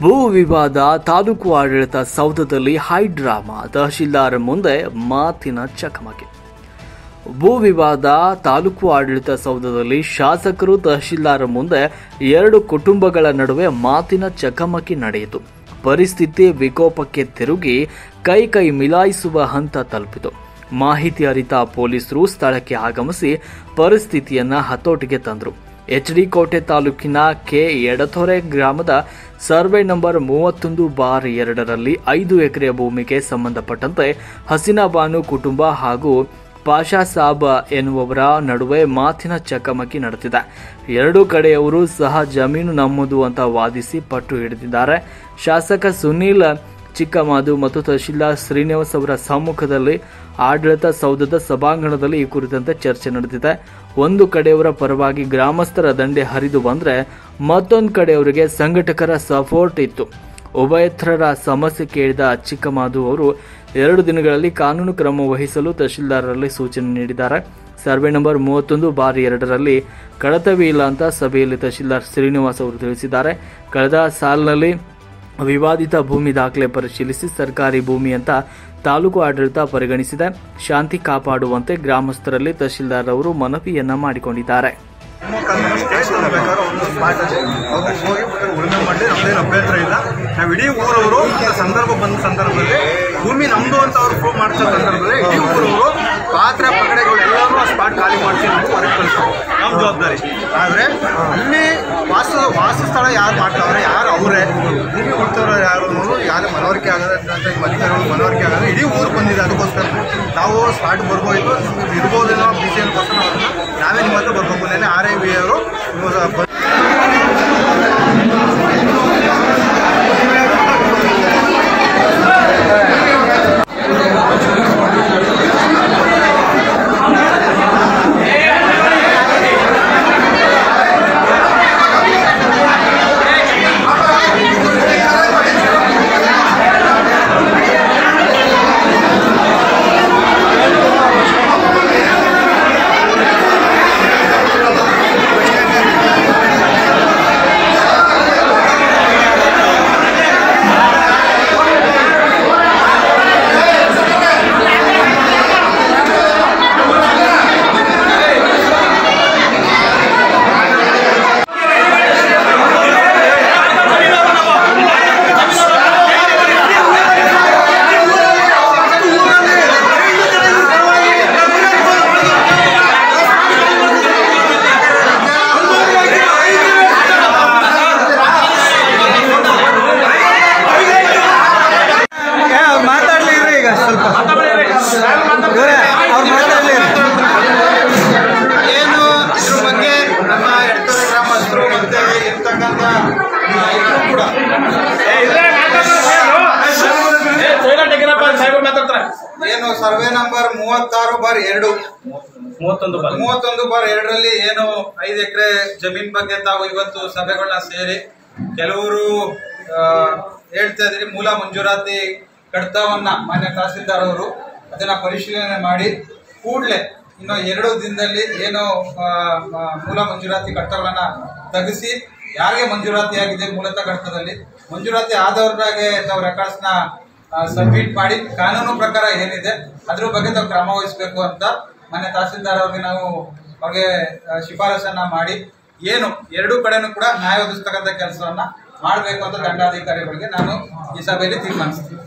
ಭೂ ವಿವಾದ ತಾಲೂಕು ಆಡಳಿತ ಸೌಧದಲ್ಲಿ ಹೈ ಡ್ರಾಮಾ, ತಹಶೀಲ್ದಾರ್ ಮುಂದೆ ಮಾತಿನ ಚಕಮಕಿ. ಭೂ ವಿವಾದ ತಾಲೂಕು ಆಡಳಿತ ಸೌಧದಲ್ಲಿ ಶಾಸಕರು ತಹಶೀಲ್ದಾರ್ ಮುಂದೆ ಎರಡು ಕುಟುಂಬಗಳ ನಡುವೆ ಮಾತಿನ ಚಕಮಕಿ ನಡೆಯಿತು. ಪರಿಸ್ಥಿತಿ ವಿಕೋಪಕ್ಕೆ ತಿರುಗಿ ಕೈ ಮಿಲಾಯಿಸುವ ಹಂತ ತಲುಪಿತು. ಮಾಹಿತಿ ಅರಿತ ಪೊಲೀಸರು ಸ್ಥಳಕ್ಕೆ ಆಗಮಿಸಿ ಪರಿಸ್ಥಿತಿಯನ್ನ ಹತೋಟಿಗೆ ತಂದರು. ಎಚ್.ಡಿ. ಕೋಟೆ ತಾಲೂಕಿನ ಕೆ. ಎಡತೊರೆ ಗ್ರಾಮದ ಸರ್ವೆ ನಂಬರ್ 31/2ರಲ್ಲಿ 5 ಎಕರೆ ಭೂಮಿಗೆ ಸಂಬಂಧಪಟ್ಟಂತೆ ಹಸೀನಾ ಬಾನು ಕುಟುಂಬ ಹಾಗೂ ಪಾಷಾ ಸಾಬ್ ಎನ್ನುವವರ ನಡುವೆ ಮಾತಿನ ಚಕಮಕಿ ನಡೆದಿದೆ. ಎರಡೂ ಕಡೆಯವರು ಸಹ ಜಮೀನು ನಮ್ಮದು ಅಂತ ವಾದಿಸಿ ಪಟ್ಟು ಹಿಡಿದಿದ್ದಾರೆ. ಶಾಸಕ ಸುನೀಲ್ ಚಿಕ್ಕಮಾದು ಮತ್ತು ತಹಶೀಲ್ದಾರ್ ಶ್ರೀನಿವಾಸ್ ಅವರ ಸಮ್ಮುಖದಲ್ಲಿ ಆಡಳಿತ ಸೌಧದ ಸಭಾಂಗಣದಲ್ಲಿ ಈ ಕುರಿತಂತೆ ಚರ್ಚೆ ನಡೆದಿದೆ. ಒಂದು ಕಡೆಯವರ ಪರವಾಗಿ ಗ್ರಾಮಸ್ಥರ ದಂಡೆ ಹರಿದು ಬಂದರೆ ಮತ್ತೊಂದು ಕಡೆಯವರಿಗೆ ಸಂಘಟಕರ ಸಪೋರ್ಟ್ ಇತ್ತು. ಉಭಯತ್ರರ ಸಮಸ್ಯೆ ಕೇಳಿದ ಚಿಕ್ಕಮಾದು ಅವರು 2 ದಿನಗಳಲ್ಲಿ ಕಾನೂನು ಕ್ರಮ ವಹಿಸಲು ತಹಶೀಲ್ದಾರರಲ್ಲಿ ಸೂಚನೆ ನೀಡಿದ್ದಾರೆ. ಸರ್ವೆ ನಂಬರ್ 31/2ರಲ್ಲಿ ಕಡತವೇ ಇಲ್ಲ ಅಂತ ಸಭೆಯಲ್ಲಿ ತಹಶೀಲ್ದಾರ್ ಶ್ರೀನಿವಾಸ್ ಅವರು ತಿಳಿಸಿದ್ದಾರೆ. ಕಳೆದ ಸಾಲಿನಲ್ಲಿ ವಿವಾದಿತ ಭೂಮಿ ದಾಖಲೆ ಪರಿಶೀಲಿಸಿ ಸರ್ಕಾರಿ ಭೂಮಿ ಅಂತ ತಾಲೂಕು ಆಡಳಿತ ಪರಿಗಣಿಸಿದೆ. ಶಾಂತಿ ಕಾಪಾಡುವಂತೆ ಗ್ರಾಮಸ್ಥರಲ್ಲಿ ತಹಶೀಲ್ದಾರ್ ಅವರು ಮನವಿಯನ್ನ ಮಾಡಿಕೊಂಡಿದ್ದಾರೆ. ಉಳುಮೆ ಮಾಡಿ ನಮ್ದೇನು ಅಭ್ಯಂತರ ಇಲ್ಲ. ನಾವು ಇಡೀ ಊರವರು ಸಂದರ್ಭ ಬಂದ ಸಂದರ್ಭದಲ್ಲಿ ಭೂಮಿ ನಮ್ದು ಅಂತ ಅವ್ರು ಪ್ರೂವ್ ಮಾಡಿಸೋ ಸಂದರ್ಭದಲ್ಲಿ ಇಡೀ ಊರವರು ಪಾತ್ರೆ ಪಗಡೆಗಳು ಎಲ್ಲರೂ ಆ ಸ್ಪಾಟ್ ಖಾಲಿ ಮಾಡಿಸಿ ನಾವು ಹೊರಗೆ ಕಳಿಸ್ತೀವಿ, ನಮ್ಮ ಜವಾಬ್ದಾರಿ. ಆದರೆ ಇಲ್ಲಿ ವಾಸಸ್ಥಳ ಯಾರು ಮಾಡ್ತಾವ್ರೆ, ಯಾರು ಅವರೇ ಭೂಮಿ ಕೊಡ್ತಾರೋ ಯಾರು ಅನ್ನೋದು ಯಾರು ಮನವರಿಕೆ ಆಗದೆ ಅಧಿಕಾರಿಗಳು ಮನವರಿಕೆ ಆಗದೆ ಇಡೀ ಊರು ಬಂದಿದೆ. ಅದಕ್ಕೋಸ್ಕರ ನಾವು ಸ್ಪಾಟ್ ಬರ್ಬೋಯ್ತು ಇರ್ಬೋದೇನೋ ಬಿಸಿಗೋಸ್ಕರ ನಾವೇ ನಿಮ್ಮ ಹತ್ರ ಬರ್ಬೇಕು. ನೆನೆ RIB ಅವರು ಏನು ಸರ್ವೆ ನಂಬರ್ 31/2ರಲ್ಲಿ ಏನು 5 ಎಕರೆ ಜಮೀನ್ ಬಗ್ಗೆ ತಾವು ಇವತ್ತು ಸಭೆಗಳನ್ನ ಸೇರಿ ಕೆಲವರು ಹೇಳ್ತಾ ಇದ್ರಿ ಮೂಲ ಮಂಜೂರಾತಿ ಕಡತವನ್ನ ಮಾನ್ಯ ತಹಸೀಲ್ದಾರ್ ಅವರು ಅದನ್ನ ಪರಿಶೀಲನೆ ಮಾಡಿ ಕೂಡಲೇ ಇನ್ನು 2 ದಿನದಲ್ಲಿ ಏನು ಮೂಲ ಮಂಜೂರಾತಿ ಕಡತಗಳನ್ನ ತೆಗೆಸಿ ಯಾರಿಗೆ ಮಂಜೂರಾತಿ ಆಗಿದೆ ಮೂಲತಃ ಕಡತದಲ್ಲಿ ಮಂಜೂರಾತಿ ಆದವ್ರಿಗೆ ತಾವು ರೆಕಾರ್ಡ್ಸ್ನ ಸಬ್ಮಿಟ್ ಮಾಡಿ ಕಾನೂನು ಪ್ರಕಾರ ಏನಿದೆ ಅದ್ರ ಬಗ್ಗೆ ತಾವು ಕ್ರಮ ವಹಿಸಬೇಕು ಅಂತ ಮಾನ್ಯ ತಹಸೀಲ್ದಾರ್ ಅವ್ರಿಗೆ ನಾವು ಅವ್ರಿಗೆ ಶಿಫಾರಸನ್ನ ಮಾಡಿ ಏನು 2 ಕಡೆನೂ ಕೂಡ ನ್ಯಾಯ ಒದಗಿಸ್ತಕ್ಕಂಥ ಕೆಲಸವನ್ನ ಮಾಡಬೇಕು ಅಂತ ದಂಡಾಧಿಕಾರಿಗಳಿಗೆ ನಾನು ಈ ಸಭೆಯಲ್ಲಿ ತೀರ್ಮಾನಿಸ್ತೀನಿ.